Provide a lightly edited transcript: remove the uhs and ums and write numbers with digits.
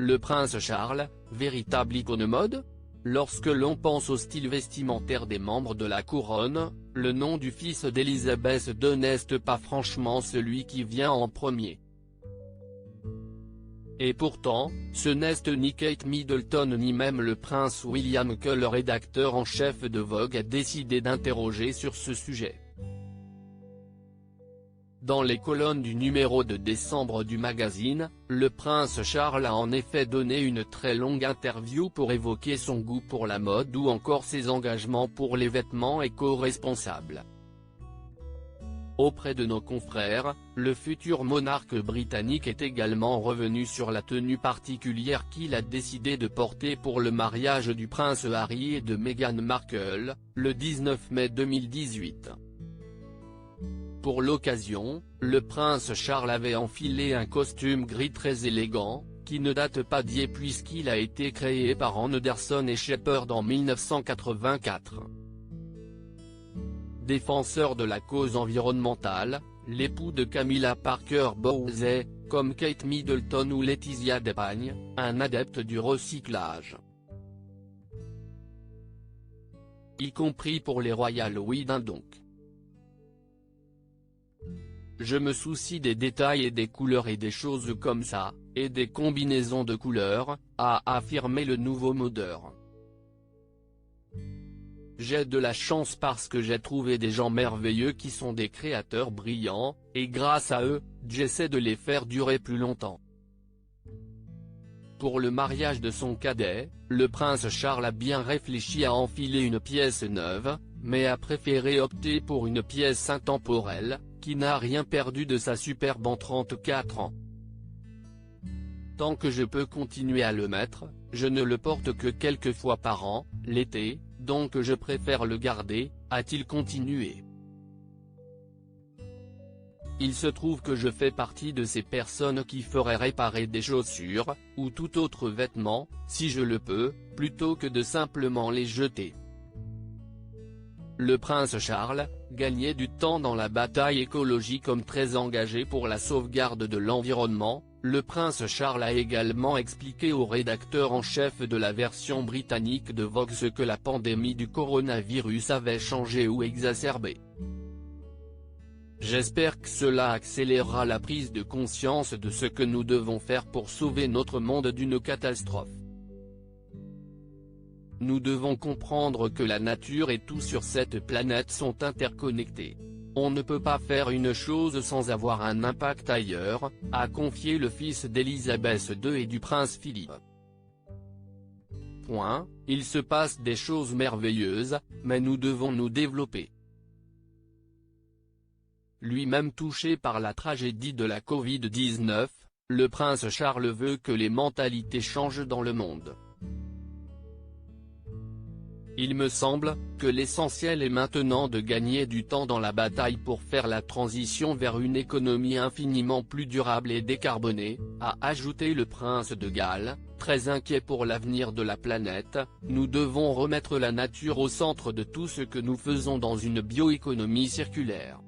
le prince Charles, véritable icône mode? Lorsque l'on pense au style vestimentaire des membres de la couronne, le nom du fils d'Élisabeth II n'est pas franchement celui qui vient en premier. Et pourtant, ce n'est ni Kate Middleton ni même le prince William que le rédacteur en chef de Vogue a décidé d'interroger sur ce sujet. Dans les colonnes du numéro de décembre du magazine, le prince Charles a en effet donné une très longue interview pour évoquer son goût pour la mode ou encore ses engagements pour les vêtements éco-responsables. Auprès de nos confrères, le futur monarque britannique est également revenu sur la tenue particulière qu'il a décidé de porter pour le mariage du prince Harry et de Meghan Markle, le 19 mai 2018. Pour l'occasion, le prince Charles avait enfilé un costume gris très élégant, qui ne date pas d'hier puisqu'il a été créé par Anderson et Shepherd en 1984. Défenseur de la cause environnementale, l'époux de Camilla Parker Bowles est, comme Kate Middleton ou Laetitia Debanye, un adepte du recyclage. Y compris pour les Royal Wedding donc. Je me soucie des détails et des couleurs et des choses comme ça, et des combinaisons de couleurs, a affirmé le nouveau modeur. J'ai de la chance parce que j'ai trouvé des gens merveilleux qui sont des créateurs brillants, et grâce à eux, j'essaie de les faire durer plus longtemps. Pour le mariage de son cadet, le prince Charles a bien réfléchi à enfiler une pièce neuve, mais a préféré opter pour une pièce intemporelle, qui n'a rien perdu de sa superbe en 34 ans. Tant que je peux continuer à le mettre, je ne le porte que quelques fois par an, l'été, donc je préfère le garder, a-t-il continué. Il se trouve que je fais partie de ces personnes qui feraient réparer des chaussures, ou tout autre vêtement, si je le peux, plutôt que de simplement les jeter. Le prince Charles, gagnait du temps dans la bataille écologique comme très engagé pour la sauvegarde de l'environnement. Le prince Charles a également expliqué au rédacteur en chef de la version britannique de Vogue ce que la pandémie du coronavirus avait changé ou exacerbé. J'espère que cela accélérera la prise de conscience de ce que nous devons faire pour sauver notre monde d'une catastrophe. Nous devons comprendre que la nature et tout sur cette planète sont interconnectés. On ne peut pas faire une chose sans avoir un impact ailleurs, a confié le fils d'Élisabeth II et du prince Philippe. Il se passe des choses merveilleuses, mais nous devons nous développer. Lui-même touché par la tragédie de la Covid-19, le prince Charles veut que les mentalités changent dans le monde. Il me semble que l'essentiel est maintenant de gagner du temps dans la bataille pour faire la transition vers une économie infiniment plus durable et décarbonée, a ajouté le prince de Galles, très inquiet pour l'avenir de la planète. Nous devons remettre la nature au centre de tout ce que nous faisons dans une bioéconomie circulaire.